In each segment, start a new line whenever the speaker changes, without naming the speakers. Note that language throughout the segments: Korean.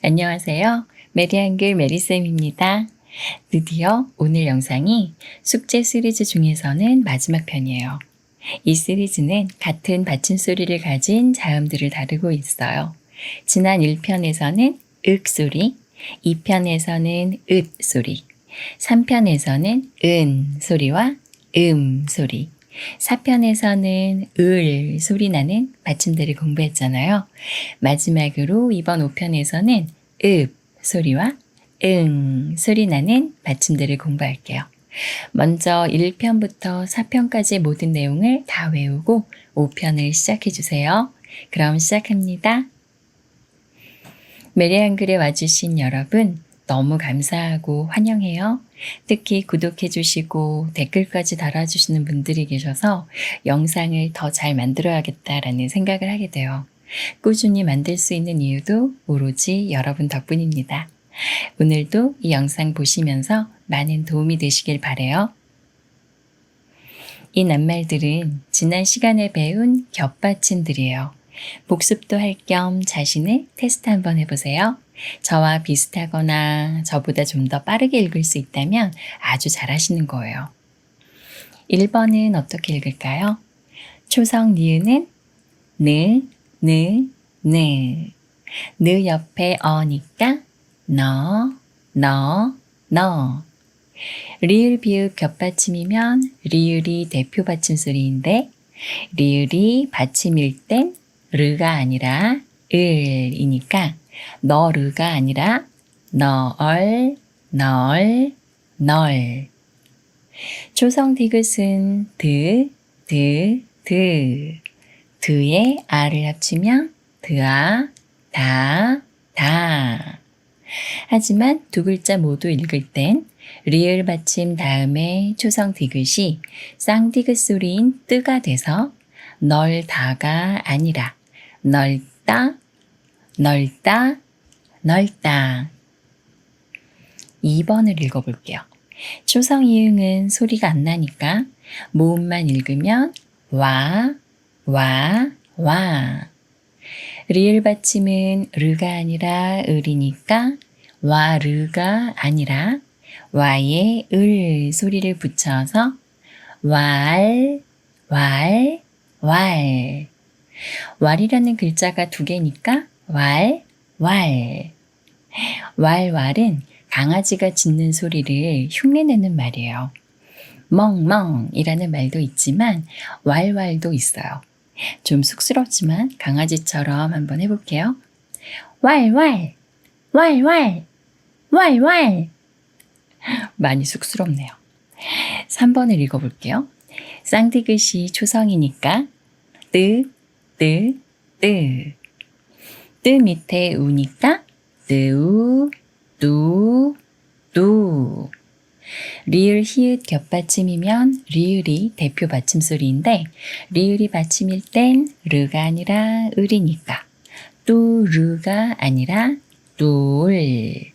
안녕하세요. 메리한글 메리쌤입니다. 드디어 오늘 영상이 숙제 시리즈 중에서는 마지막 편이에요. 이 시리즈는 같은 받침소리를 가진 자음들을 다루고 있어요. 지난 1편에서는 윽 소리, 2편에서는 읒 소리, 3편에서는 은 소리와 소리, 4편에서는 을 소리 나는 받침들을 공부했잖아요. 마지막으로 이번 5편에서는 읍 소리와 응 소리 나는 받침들을 공부할게요. 먼저 1편부터 4편까지 모든 내용을 다 외우고 5편을 시작해 주세요. 그럼 시작합니다. 메리 한글에 와주신 여러분 너무 감사하고 환영해요. 특히 구독해 주시고 댓글까지 달아주시는 분들이 계셔서 영상을 더 잘 만들어야겠다라는 생각을 하게 돼요. 꾸준히 만들 수 있는 이유도 오로지 여러분 덕분입니다. 오늘도 이 영상 보시면서 많은 도움이 되시길 바래요. 이 낱말들은 지난 시간에 배운 겹받침들이에요. 복습도 할 겸 자신을 테스트 한번 해보세요. 저와 비슷하거나 저보다 좀 더 빠르게 읽을 수 있다면 아주 잘하시는 거예요. 1번은 어떻게 읽을까요? 초성 니은은 느, 느 옆에 어니까 너. 리을 비읍 겹받침이면 리을이 대표 받침 소리인데 리을이 받침일 땐 르가 아니라 을이니까 너르가 아니라 널. 초성 디귿은 드에 아를 합치면 드아, 다. 하지만 두 글자 모두 읽을 땐 리을 받침 다음에 초성 디귿이 쌍디귿 소리인 뜨가 돼서 널다가 아니라 넓다. 2번을 읽어볼게요. 초성 이응은 소리가 안 나니까 모음만 읽으면 와. 리을 받침은 르가 아니라 을이니까 와르가 아니라 와에 을 소리를 붙여서 왈이라는 글자가 두 개니까 왈은 강아지가 짖는 소리를 흉내내는 말이에요. 멍멍이라는 말도 있지만 왈도 있어요. 좀 쑥스럽지만 강아지처럼 한번 해볼게요. 왈. 많이 쑥스럽네요. 3번을 읽어볼게요. 쌍디귿이 초성이니까 뜨 밑에 우니까 뜨우, 두. 리을 히읗 겹받침이면 리을이 대표 받침 소리인데 리을이 받침일 땐 르가 아니라 을이니까 뚜르가 아니라 뚫.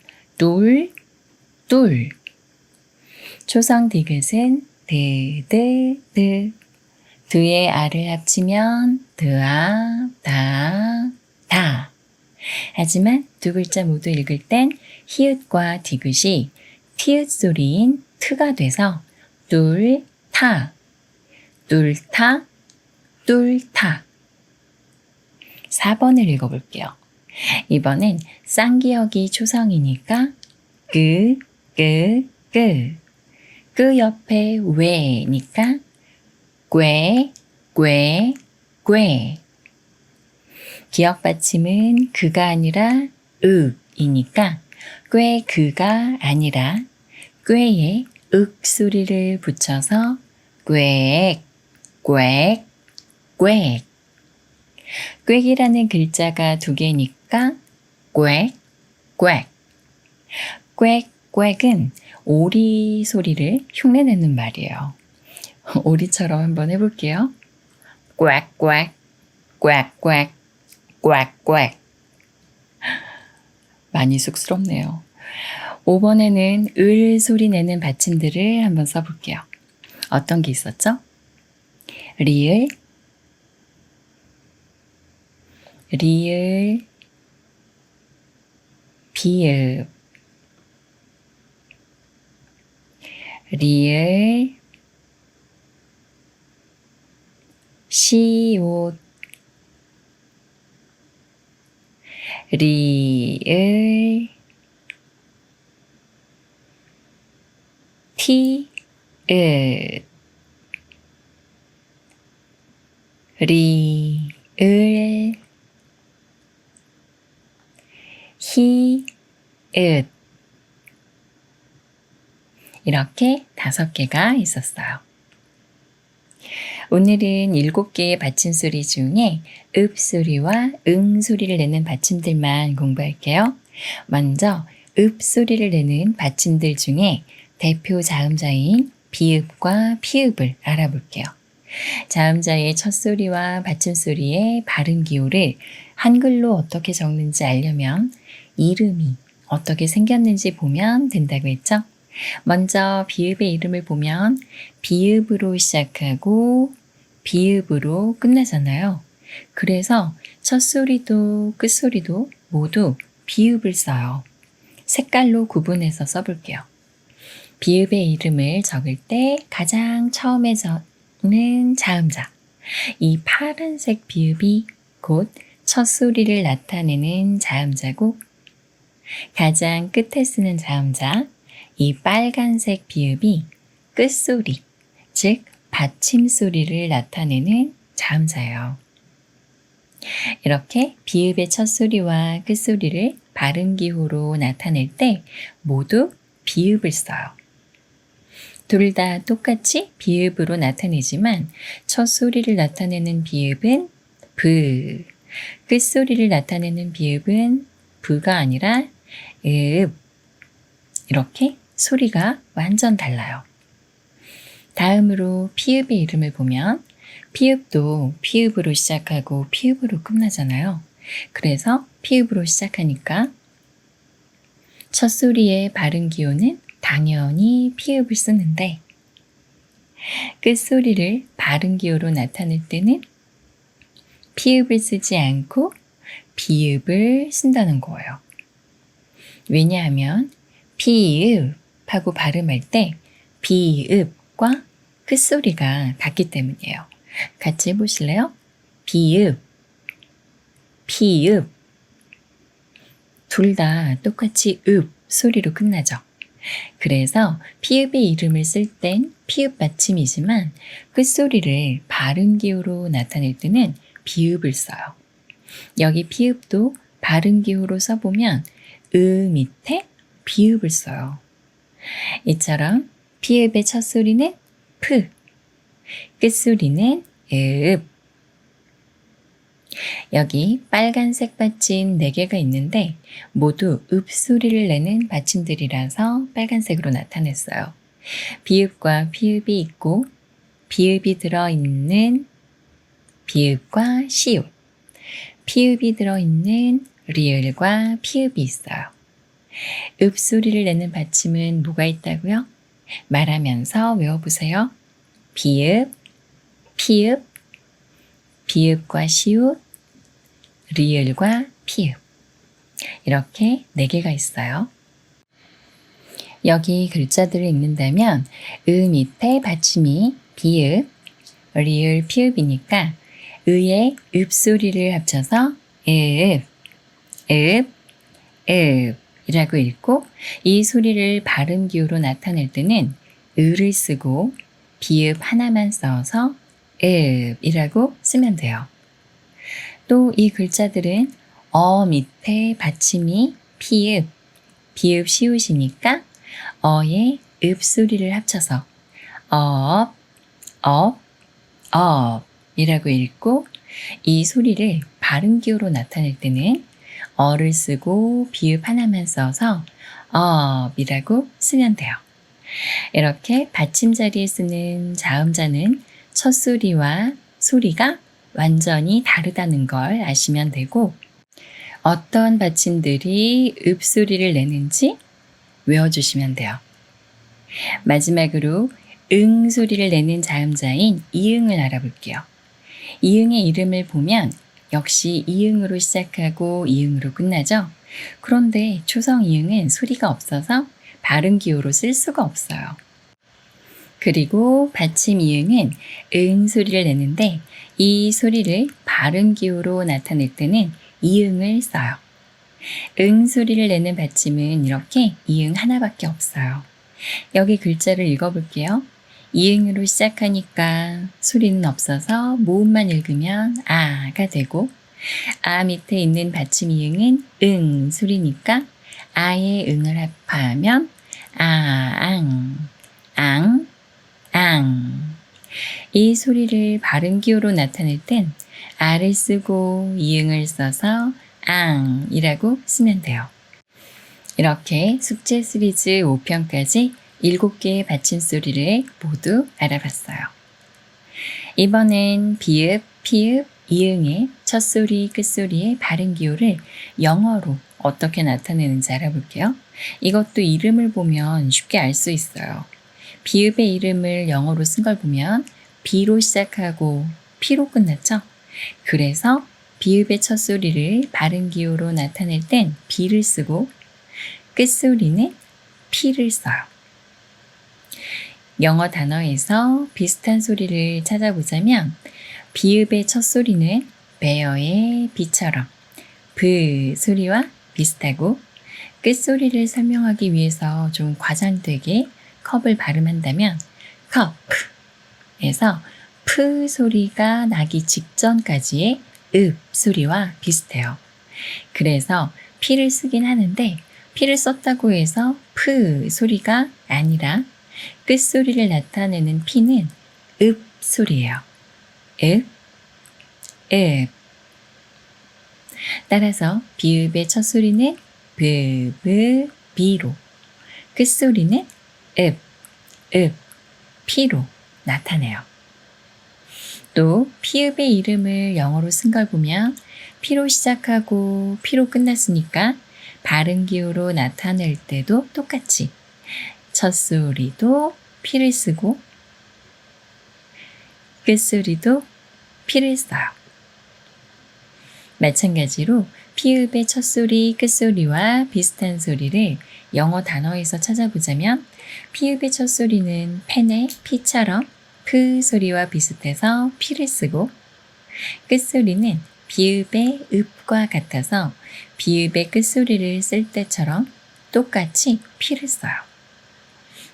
초성 디귿은 드에 아를 합치면 드아, 다. 하지만 두 글자 모두 읽을 땐 히읗과 디귿이 티읕 소리인 트가 돼서 뚫다. 4번을 읽어볼게요. 이번엔 쌍기역이 초성이니까 끄 옆에 왜니까 꾀. 기역 받침은 그가 아니라 윽이니까 그가 아니라 꾀에 윽 소리를 붙여서 꽥이라는 글자가 두 개니까 꽥은 오리 소리를 흉내내는 말이에요. 오리처럼 한번 해볼게요. 꽥. 많이 쑥스럽네요. 5번에는 을 소리 내는 받침들을 한번 써볼게요. 어떤 게 있었죠? 리을, 비읍, 리을, 시옷, 리을, 티읕, 리을, 히읗. 이렇게 5개가 있었어요. 오늘은 7개의 받침소리 중에 읍 소리와 응 소리를 내는 받침들만 공부할게요. 먼저 읍 소리를 내는 받침들 중에 대표 자음자인 비읍과 피읍을 알아볼게요. 자음자의 첫 소리와 받침소리의 발음 기호를 한글로 어떻게 적는지 알려면 이름이 어떻게 생겼는지 보면 된다고 했죠? 먼저 비읍의 이름을 보면 비읍으로 시작하고 비읍으로 끝나잖아요. 그래서 첫 소리도 끝 소리도 모두 비읍을 써요. 색깔로 구분해서 써볼게요. 비읍의 이름을 적을 때 가장 처음에 적는 자음자. 이 파란색 비읍이 곧 첫 소리를 나타내는 자음자고, 가장 끝에 쓰는 자음자, 이 빨간색 비읍이 끝소리, 즉 받침소리를 나타내는 자음자예요. 이렇게 비읍의 첫 소리와 끝 소리를 발음 기호로 나타낼 때 모두 비읍을 써요. 둘 다 똑같이 비읍으로 나타내지만 첫 소리를 나타내는 비읍은 브, 끝 소리를 나타내는 비읍은 부가 아니라 읍. 이렇게 소리가 완전 달라요. 다음으로 피읍의 이름을 보면 피읍도 피읍으로 시작하고 피읍으로 끝나잖아요. 그래서 피읍으로 시작하니까 첫 소리의 발음 기호는 당연히 피읍을 쓰는데 끝 소리를 발음 기호로 나타낼 때는 피읍을 쓰지 않고 비읍을 쓴다는 거예요. 왜냐하면 피읍하고 발음할 때 비읍과 끝소리가 같기 때문이에요. 같이 해보실래요? 비읍, 피읍. 둘 다 똑같이 읍 소리로 끝나죠. 그래서 피읍의 이름을 쓸 땐 피읍 받침이지만 끝소리를 발음 기호로 나타낼 때는 비읍을 써요. 여기 피읍도 발음 기호로 써보면 밑에 비읍을 써요. 이처럼 피읍의 첫 소리는 프, 끝소리는 읍. 여기 빨간색 받침 4개가 있는데 모두 읍 소리를 내는 받침들이라서 빨간색으로 나타냈어요. 비읍과 피읍이 있고 비읍이 들어있는 비읍과 시옷, 피읍이 들어있는 리을과 피읍이 있어요. 읍 소리를 내는 받침은 뭐가 있다고요? 말하면서 외워보세요. 비읍, 피읍, 비읍과 시옷, 리을과 피읍. 이렇게 4개가 있어요. 여기 글자들을 읽는다면 밑에 받침이 비읍, 리을, 피읍이니까 의의 읍 소리를 합쳐서 읍, 읍, 읍 이라고 읽고 이 소리를 발음 기호로 나타낼 때는 을을 쓰고 비읍 하나만 써서 읍이라고 쓰면 돼요. 또 이 글자들은 밑에 받침이 피읍, 비읍 시옷이니까 어의 읍 소리를 합쳐서 업, 이라고 읽고 이 소리를 발음 기호로 나타낼 때는 어를 쓰고 비읍 하나만 써서 업이라고 쓰면 돼요. 이렇게 받침 자리에 쓰는 자음자는 첫 소리와 소리가 완전히 다르다는 걸 아시면 되고 어떤 받침들이 읍 소리를 내는지 외워주시면 돼요. 마지막으로 응 소리를 내는 자음자인 이응을 알아볼게요. 이응의 이름을 보면 역시 이응으로 시작하고 이응으로 끝나죠. 그런데 초성 이응은 소리가 없어서 발음 기호로 쓸 수가 없어요. 그리고 받침 이응은 응 소리를 내는데 이 소리를 발음 기호로 나타낼 때는 이응을 써요. 응 소리를 내는 받침은 이렇게 이응 하나밖에 없어요. 여기 글자를 읽어볼게요. 이응으로 시작하니까 소리는 없어서 모음만 읽으면 아가 되고, 아 밑에 있는 받침 이응은 응 소리니까 아의 응을 합하면 아앙, 앙, 앙. 이 소리를 발음 기호로 나타낼 땐 아를 쓰고 이응을 써서 앙이라고 쓰면 돼요. 이렇게 숙제 시리즈 5편까지 7개의 받침소리를 모두 알아봤어요. 이번엔 비읍, 피읍, 이응의 첫소리, 끝소리의 발음 기호를 영어로 어떻게 나타내는지 알아볼게요. 이것도 이름을 보면 쉽게 알 수 있어요. 비읍의 이름을 영어로 쓴 걸 보면 B로 시작하고 P로 끝났죠? 그래서 비읍의 첫소리를 발음 기호로 나타낼 땐 B를 쓰고 끝소리는 P를 써요. 영어 단어에서 비슷한 소리를 찾아보자면 비읍의 첫 소리는 bear의 B처럼 브 소리와 비슷하고 끝소리를 설명하기 위해서 좀 과장되게 컵을 발음한다면 cup에서 프 소리가 나기 직전까지의 읍 소리와 비슷해요. 그래서 P를 쓰긴 하는데 P를 썼다고 해서 프 소리가 아니라 끝소리를 나타내는 P는 읍 소리예요. 읍, 읍. 따라서 비읍의 첫 소리는 브, 브, 비로, 끝소리는 읍, 읍, 피로 나타내요. 또 피읍의 이름을 영어로 쓴 걸 보면 피로 시작하고 피로 끝났으니까 발음 기호로 나타낼 때도 똑같이 첫 소리도 피를 쓰고 끝소리도 피를 써요. 마찬가지로 피읍의 첫 소리, 끝소리와 비슷한 소리를 영어 단어에서 찾아보자면 피읍의 첫 소리는 펜의 P처럼 프 소리와 비슷해서 피를 쓰고 끝소리는 비읍의 읍과 같아서 비읍의 끝소리를 쓸 때처럼 똑같이 피를 써요.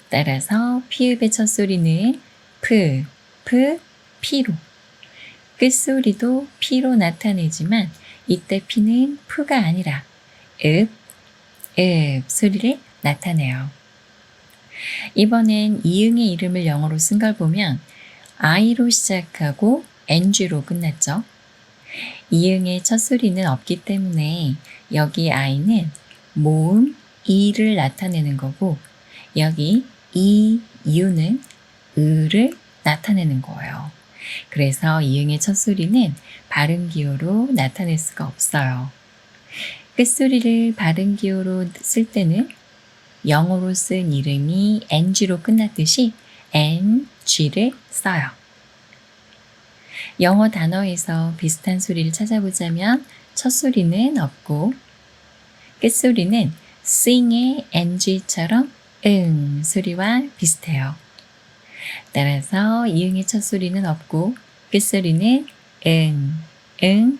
따라서 피읍의 첫 소리는 프, 프, 피로 끝소리도 피로 나타내지만 이때 피는 푸가 아니라 읍, 읍 소리를 나타내요. 이번엔 이응의 이름을 영어로 쓴 걸 보면 I로 시작하고 NG로 끝났죠. 이응의 첫 소리는 없기 때문에 여기 I는 모음 E를 나타내는 거고 여기 U는 을을 나타내는 거예요. 그래서 이응의 첫 소리는 발음 기호로 나타낼 수가 없어요. 끝소리를 발음 기호로 쓸 때는 영어로 쓴 이름이 NG로 끝났듯이 NG를 써요. 영어 단어에서 비슷한 소리를 찾아보자면 첫 소리는 없고 끝소리는 sing의 NG처럼 응 소리와 비슷해요. 따라서 이응의 첫 소리는 없고 끝소리는 응, 응,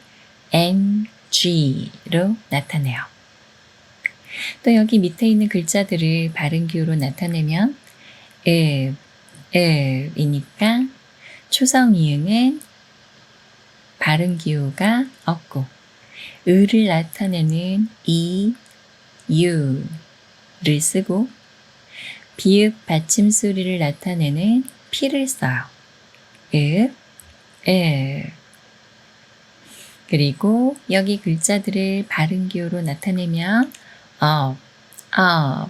NG로 나타내요. 또 여기 밑에 있는 글자들을 발음 기호로 나타내면 이니까 초성 이응은 발음 기호가 없고 을을 나타내는 이, 유를 쓰고 비읍 받침 소리를 나타내는 피를 써요. 읍, 그리고 여기 글자들을 발음 기호로 나타내면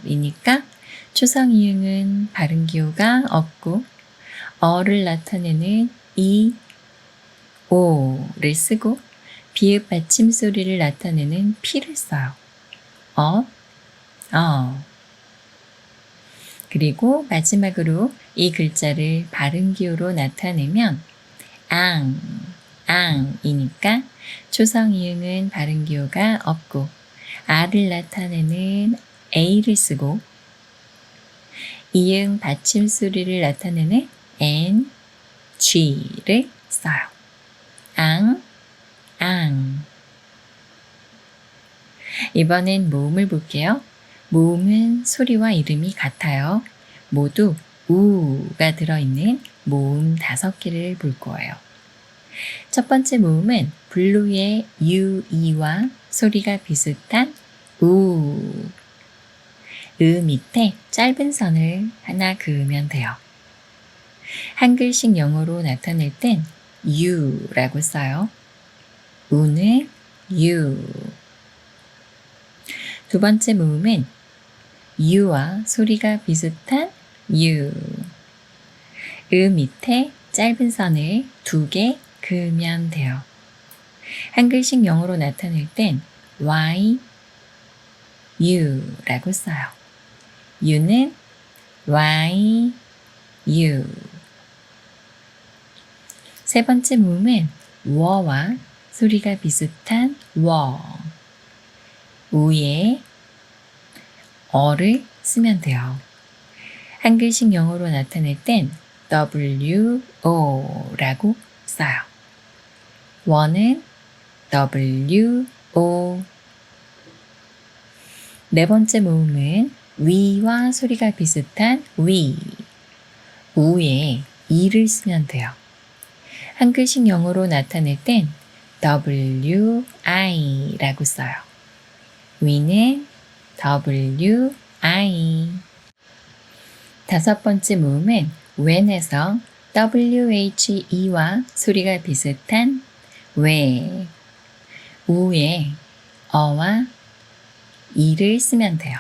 이니까 초성 이응은 발음 기호가 없고 어를 나타내는 이, 오를 쓰고 비읍 받침 소리를 나타내는 피를 써요. 그리고 마지막으로 이 글자를 발음 기호로 나타내면 앙이니까 초성 이응은 발음 기호가 없고 R을 나타내는 A를 쓰고 이응 받침 소리를 나타내는 N, G를 써요. 앙, 앙. 이번엔 모음을 볼게요. 모음은 소리와 이름이 같아요. 모두 우가 들어있는 모음 5개를 볼 거예요. 첫 번째 모음은 블루의 U, E와 소리가 비슷한 우. 밑에 짧은 선을 하나 그으면 돼요. 한글식 영어로 나타낼 땐 U라고 써요. 우는 U. 두 번째 모음은 U와 소리가 비슷한 U. 밑에 짧은 선을 2개 그으면 돼요. 한글식 영어로 나타낼 땐 Y, U라고 써요. U는 Y, U. 세 번째 모음은 워와 소리가 비슷한 워. 우에 어를 쓰면 돼요. 한글식 영어로 나타낼 땐 WO라고 써요. 워는 WO. 네 번째 모음은 위와 소리가 비슷한 위. 우에 이를 쓰면 돼요. 한글식 영어로 나타낼 땐 WI라고 써요. 위는 WI. 다섯 번째 모음은 when에서 WHE와 소리가 비슷한 왜. 우에 어와 이를 쓰면 돼요.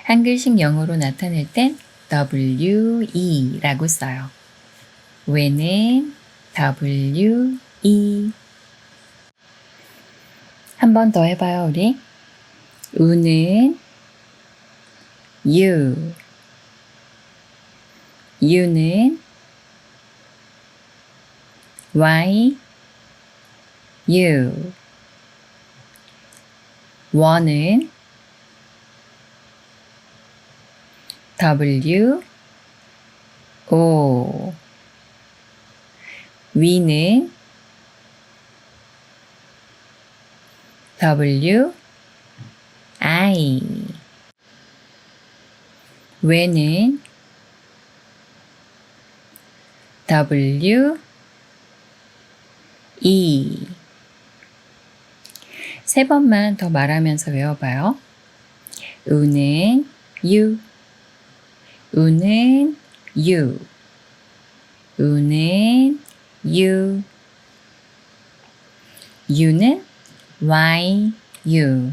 한글식 영어로 나타낼 땐 WE라고 써요. when은 WE. 한 번 더 해봐요, 우리. 우는 U. U는 Y, U. 원은 W, O. 위는 W, I. when은 W, E. 세 번만 더 말하면서 외워봐요. 우는 U. 우는 U. 우는 U. U는 Y, U.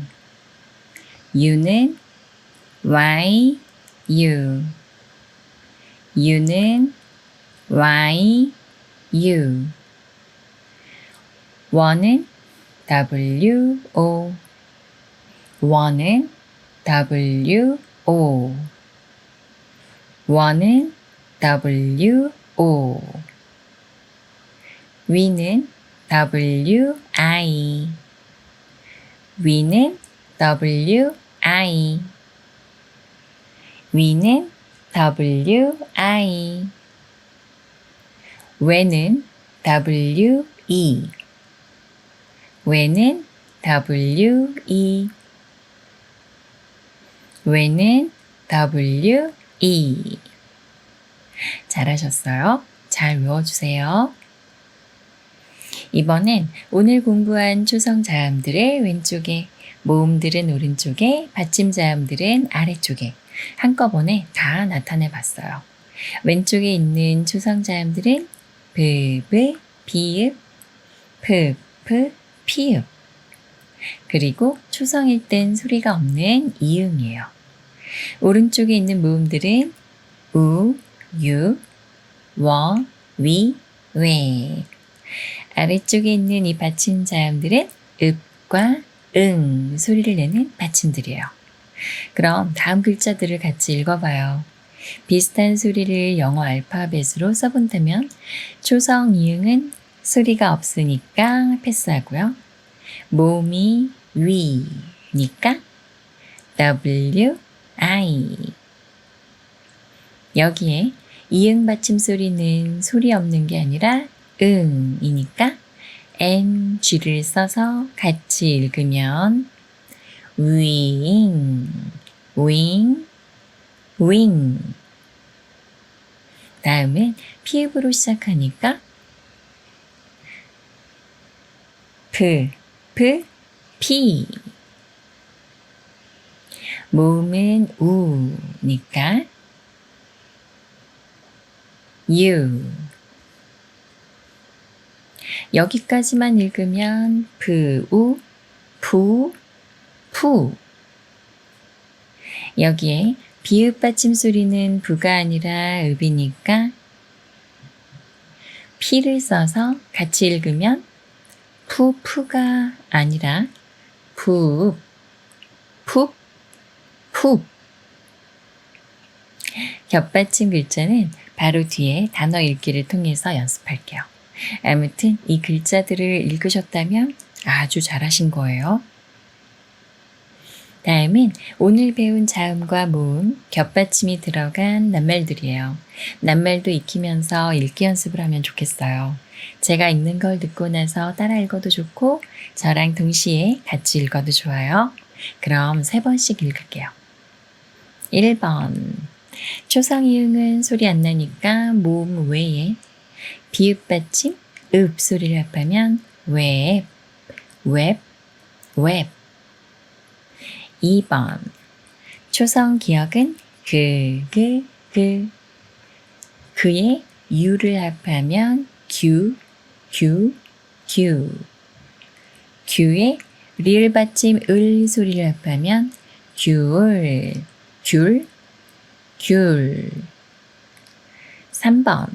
U는 Y, U. U는 Y, U. 원은 W, O. 원은 W, O. 원은 W, O. 위는 W, I. 위는 W, I. 위는 W, I. when은 W, E. when은 W, E. when은 W, E. 잘하셨어요. 잘 외워주세요. 이번엔 오늘 공부한 초성자음들의 왼쪽에, 모음들은 오른쪽에, 받침자음들은 아래쪽에 한꺼번에 다 나타내 봤어요. 왼쪽에 있는 초성자음들은 브브, 비읍, 프프, 피읍. 그리고 초성일 땐 소리가 없는 이응이에요. 오른쪽에 있는 모음들은 우, 유, 워, 위, 왜. 아래쪽에 있는 이 받침자음들은 읍과 응 소리를 내는 받침들이에요. 그럼 다음 글자들을 같이 읽어봐요. 비슷한 소리를 영어 알파벳으로 써본다면 초성 이응은 소리가 없으니까 패스하고요. 모음이 위, 니까 W, I. 여기에 이응 받침 소리는 소리 없는 게 아니라 응이니까 NG를 써서 같이 읽으면 wing, wing, wing. 다음은 피읍으로 시작하니까 프, 피. 모음은 우니까 U. 여기까지만 읽으면 푸, 푸. 여기에 비읍 받침 소리는 부가 아니라 읍이니까 피를 써서 같이 읽으면 푸가 아니라 푸. 겹받침 글자는 바로 뒤에 단어 읽기를 통해서 연습할게요. 아무튼 이 글자들을 읽으셨다면 아주 잘하신 거예요. 다음은 오늘 배운 자음과 모음, 겹받침이 들어간 낱말들이에요. 낱말도 익히면서 읽기 연습을 하면 좋겠어요. 제가 읽는 걸 듣고 나서 따라 읽어도 좋고 저랑 동시에 같이 읽어도 좋아요. 그럼 3번씩 읽을게요. 1번. 초성이응은 소리 안 나니까 모음 외에 비읍 받침 읍 소리를 합하면 웹. 2번. 초성 기억은 그의 유를 합하면 규의 리을 받침 을 소리를 합하면 귤. 3번.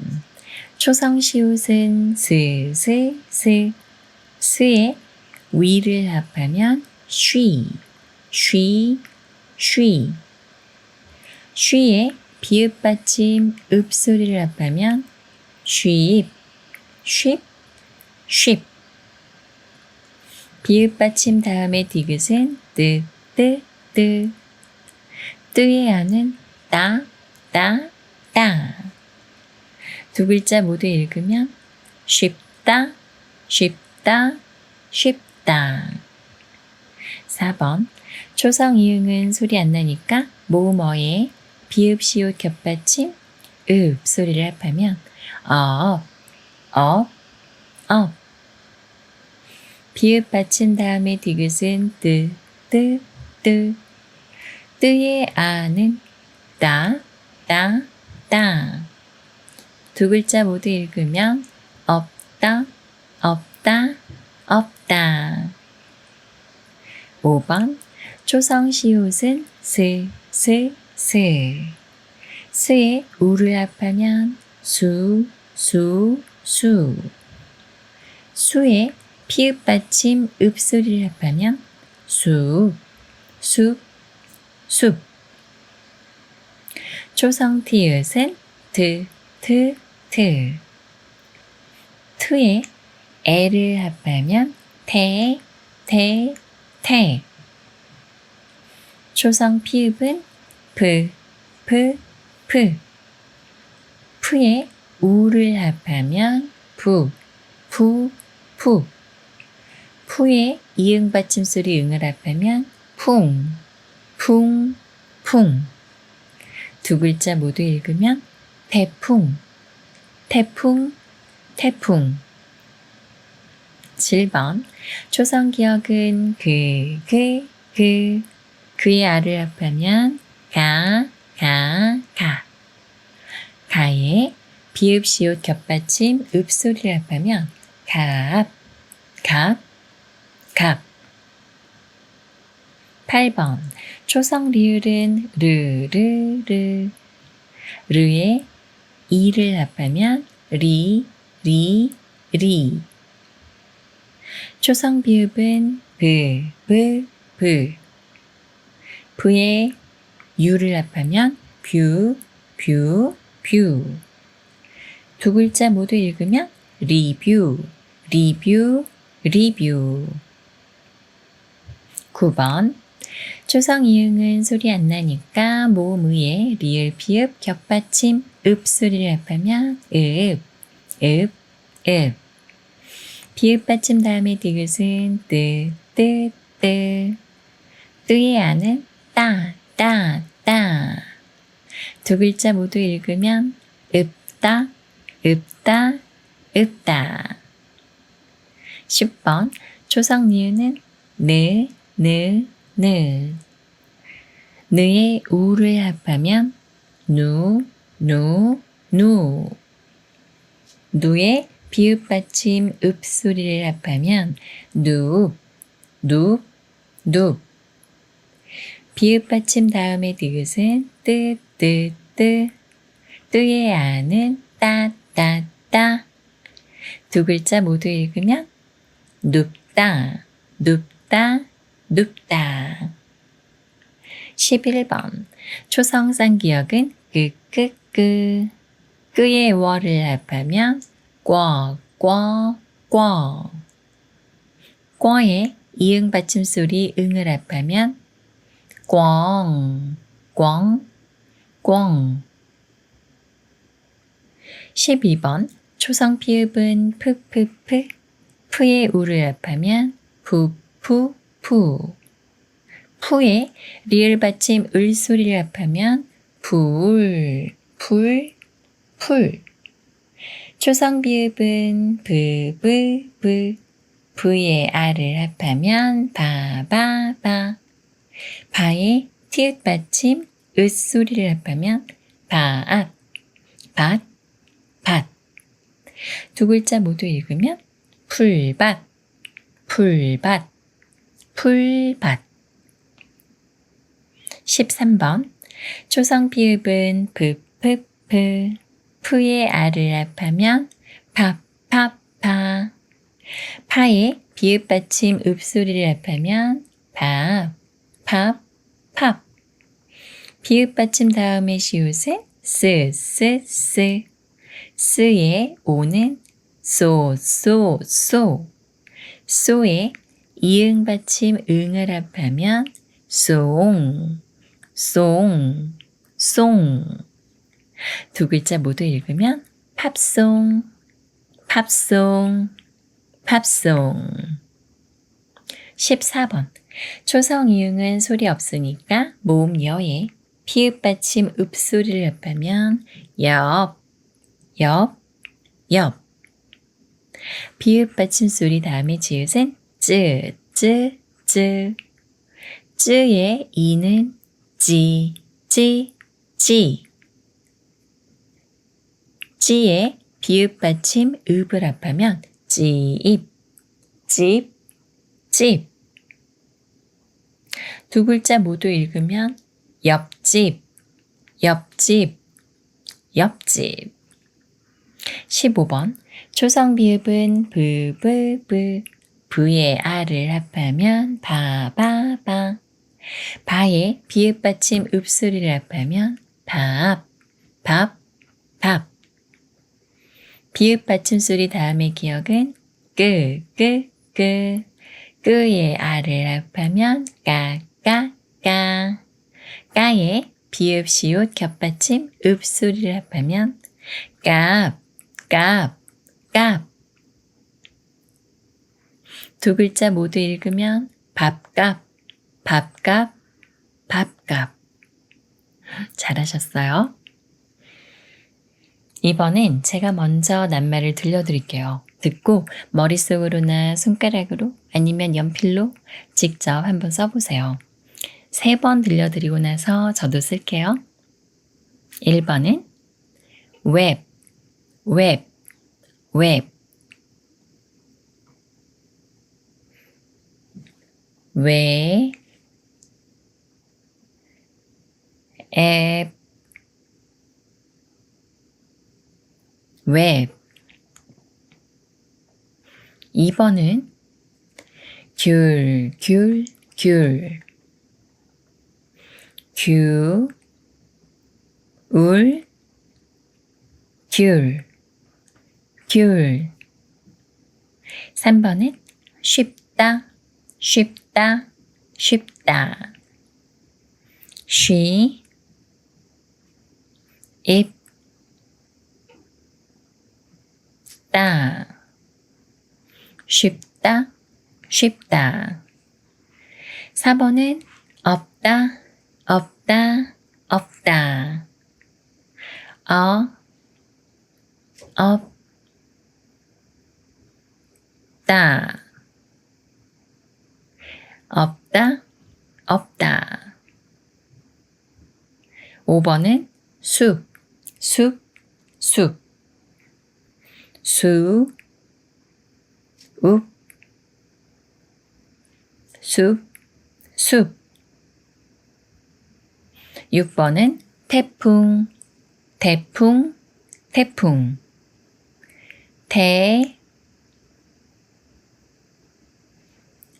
초성 시옷은 스의 위를 합하면 쉬의 비읍 받침 읍 소리를 합하면 쉽. 비읍 받침 다음에 디귿은 뜨의 안은 따. 두 글자 모두 읽으면 쉽다. 4번. 초성 이응은 소리 안 나니까 모음어에 비읍 시옷 겹받침 읍 소리를 합하면 업. 비읍 받침 다음에 디귿은 뜨의 아는 따. 두 글자 모두 읽으면 없다. 5번. 초성 시옷은 스의 우를 합하면 수의 피읍 받침 읍 소리를 합하면 숲. 초성 티읕은 트의 애를 합하면 태. 초성 피읍은 푸의 우를 합하면 푸의 이응 받침 소리 응을 합하면 풍. 두 글자 모두 읽으면 태풍. 7번. 초성 기억은 그의 알을 합하면 가의 비읍 시옷 겹받침 읍 소리를 합하면 갑. 8번. 초성 리을은 르의 이를 합하면 리. 초성 비읍은 부의 유를 합하면 뷰. 두 글자 모두 읽으면 리뷰. 9번. 초성 이응은 소리 안 나니까 모음 의에 리을 피읍 겹받침 읍 소리를 합하면 읍, 읍, 읍. 비읍 받침 다음에 디귿은 뜨. 뜨의 아는 따. 두 글자 모두 읽으면 읍다. 10번 초성 니은은 느. 느의 우를 합하면 누. 누의 비읍 받침 읍 소리를 합하면 눕. 비읍 받침 다음에 디귿은 뜨. 뜨의 아는 따. 두 글자 모두 읽으면 눕다. 11번 초성 쌍기역은 끄의 월을 합하면 꿔의 이응 받침 소리 응을 합하면 꽝. 12번 초성 피읍은 푸의 우를 합하면 푸. 푸의 리을 받침 을 소리를 합하면 풀. 초성 비읍은 부의 아를 합하면 바. 바의 티읕 받침 으 소리를 합하면 밭. 두 글자 모두 읽으면 풀밭. 13번 초성 비읍은 푸의 알을 합하면 파. 파의 비읍 받침 읍 소리를 합하면 밥. 비읍 받침 다음에 시옷은 스의 오는 소의 이응 받침 응을 합하면 송. 두 글자 모두 읽으면 팝송. 14번 초성 이응은 소리 없으니까 모음 여에 피읍 받침 읍 소리를 합하면 옆. 비읍 받침 소리 다음에 지읒은 쯔의 이는 찌. 찌의 비읍 받침 읍을 합하면 집. 두 글자 모두 읽으면 옆집. 15번 초성 비읍은 부의 아를 합하면 바. 바의 비읍 받침 읍 소리를 합하면 밥. 비읍 받침 소리 다음의 기억은 끄의 아를 합하면 까. 까의 비읍 시옷 겹받침 읍 소리를 합하면 깝. 두 글자 모두 읽으면 밥값. 잘하셨어요. 이번엔 제가 먼저 낱말을 들려드릴게요. 듣고 머릿속으로나 손가락으로 아니면 연필로 직접 한번 써보세요. 3번 들려드리고 나서 저도 쓸게요. 1번은 웹. 2번은 귤. 귤. 3번은 쉽다. 쉬, 입, 따, 쉽다, 쉽다. 4번은 없다, 없다, 없다. 없다, 없다, 없다. 5번은 숲, 숲, 숲. 숲, 숲, 숲, 숲. 6번은 태풍, 태풍, 태풍. 태,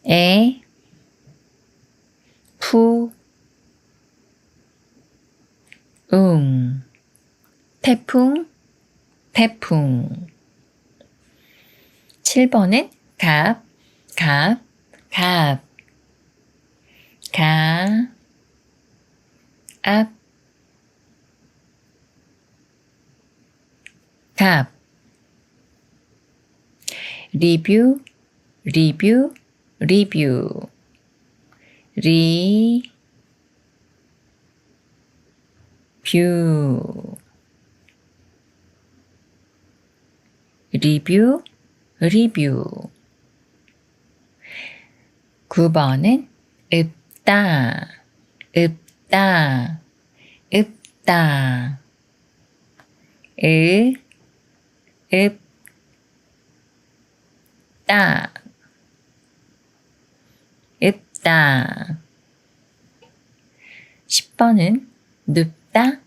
에, 푸, 태풍, 태풍. 7번은 갑, 갑, 갑. 가, 앞, 갑. 리뷰, 리뷰, 리뷰. 리, 뷰. 리뷰, 리뷰. 9번은 읍다, 읍다, 읍다. 읍, 읍다, 읍다. 10번은 눕다,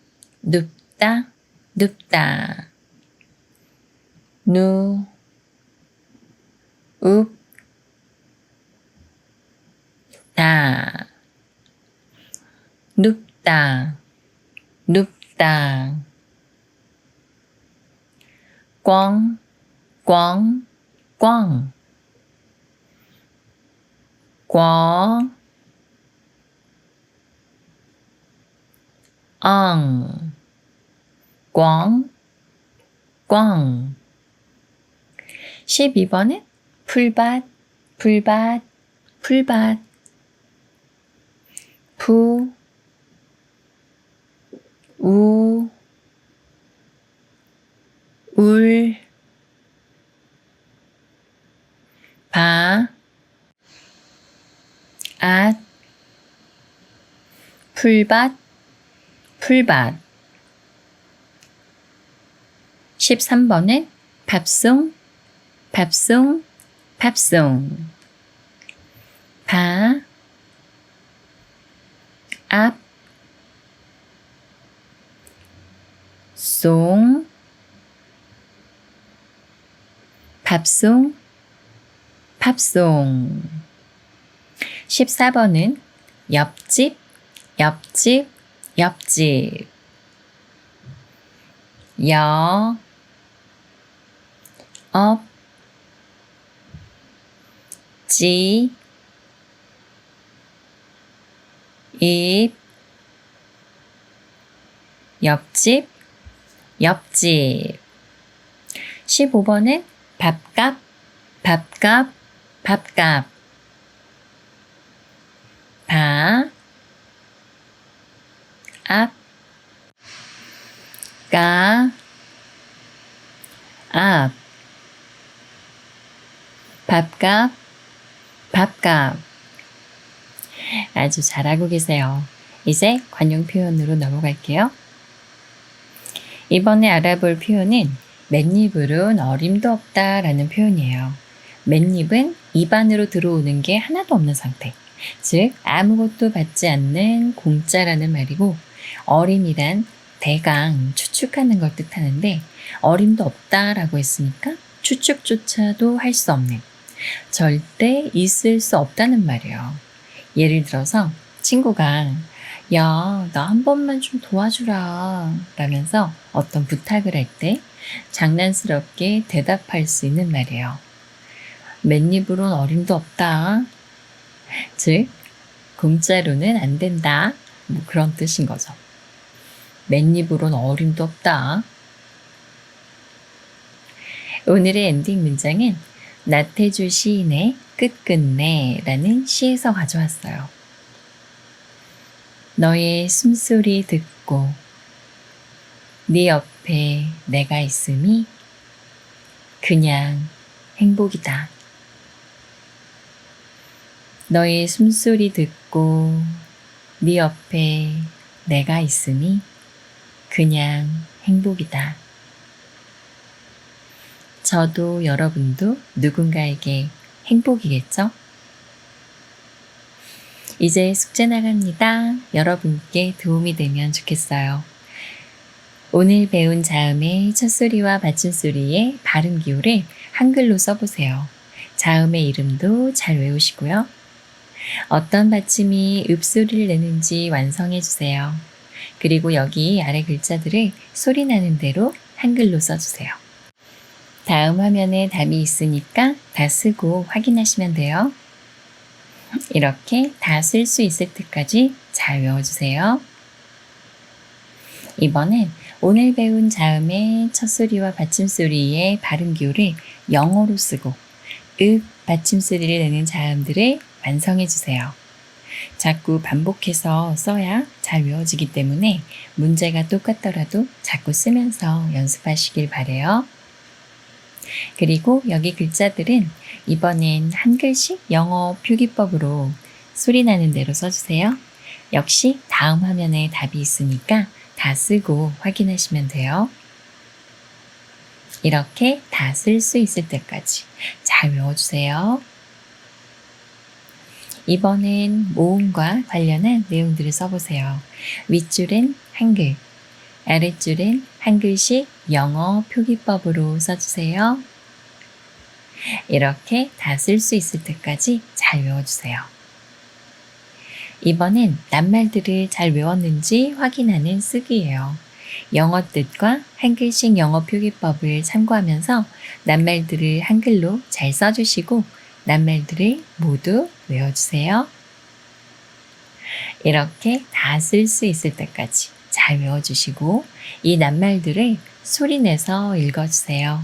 눕다, 눕다. 누, 읍, 다. 눕다, 눕다. 꽝, 꽝, 꽝. 꽝, 앙. 꽝, 꽝. 12번은 풀밭, 풀밭, 풀밭. 푸, 우, 울, 바, 앗, 풀밭, 풀밭. 13번은 밥송, 밥송, 밥송. 바, 앞, 송, 밥송, 밥송. 14번은 옆집, 옆집, 옆집. 여, 업, 지, 입, 옆집, 옆집. 15번은 밥값, 밥값, 밥값. 바, 앞, 가, 앞. 밥값, 밥값. 아주 잘하고 계세요. 이제 관용 표현으로 넘어갈게요. 이번에 알아볼 표현은 맨입으론 어림도 없다 라는 표현이에요. 맨입은 입 안으로 들어오는 게 하나도 없는 상태. 즉 아무것도 받지 않는 공짜라는 말이고, 어림이란 대강 추측하는 걸 뜻하는데 어림도 없다라고 했으니까 추측조차도 할 수 없는, 절대 있을 수 없다는 말이에요. 예를 들어서 친구가 야, 나 한 번만 좀 도와주라 라면서 어떤 부탁을 할 때 장난스럽게 대답할 수 있는 말이에요. 맨입으론 어림도 없다. 즉 공짜로는 안 된다 뭐 그런 뜻인 거죠. 맨입으론 어림도 없다. 오늘의 엔딩 문장은 나태주 시인의 끝끝내라는 시에서 가져왔어요. 너의 숨소리 듣고 네 옆에 내가 있음이 그냥 행복이다. 너의 숨소리 듣고 네 옆에 내가 있음이 그냥 행복이다. 저도 여러분도 누군가에게 행복이겠죠? 이제 숙제 나갑니다. 여러분께 도움이 되면 좋겠어요. 오늘 배운 자음의 첫소리와 받침소리의 발음 기호를 한글로 써보세요. 자음의 이름도 잘 외우시고요. 어떤 받침이 읍소리를 내는지 완성해주세요. 그리고 여기 아래 글자들을 소리 나는 대로 한글로 써주세요. 다음 화면에 답이 있으니까 다 쓰고 확인하시면 돼요. 이렇게 다 쓸 수 있을 때까지 잘 외워주세요. 이번엔 오늘 배운 자음의 첫소리와 받침소리의 발음 기호를 영어로 쓰고 읍 받침소리를 내는 자음들을 완성해주세요. 자꾸 반복해서 써야 잘 외워지기 때문에 문제가 똑같더라도 자꾸 쓰면서 연습하시길 바래요. 그리고 여기 글자들은 이번엔 한글식 영어 표기법으로 소리 나는 대로 써주세요. 역시 다음 화면에 답이 있으니까 다 쓰고 확인하시면 돼요. 이렇게 다 쓸 수 있을 때까지 잘 외워주세요. 이번엔 모음과 관련한 내용들을 써보세요. 윗줄은 한글, 아랫줄은 한글식 영어 표기법으로 써주세요. 이렇게 다 쓸 수 있을 때까지 잘 외워주세요. 이번엔 낱말들을 잘 외웠는지 확인하는 쓰기예요. 영어 뜻과 한글식 영어 표기법을 참고하면서 낱말들을 한글로 잘 써주시고 낱말들을 모두 외워주세요. 이렇게 다 쓸 수 있을 때까지 잘 외워주시고 이 낱말들을 소리내서 읽어주세요.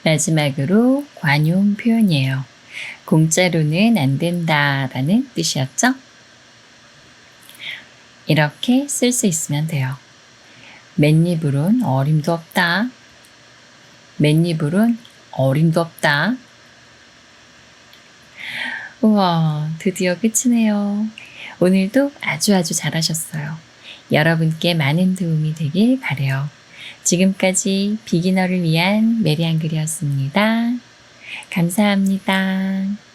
마지막으로 관용 표현이에요. 공짜로는 안 된다라는 뜻이었죠? 이렇게 쓸 수 있으면 돼요. 맨입으론 어림도 없다. 맨입으론 어림도 없다. 우와, 드디어 끝이네요. 오늘도 아주 잘하셨어요. 여러분께 많은 도움이 되길 바라요. 지금까지 비기너를 위한 메리 한글이었습니다. 감사합니다.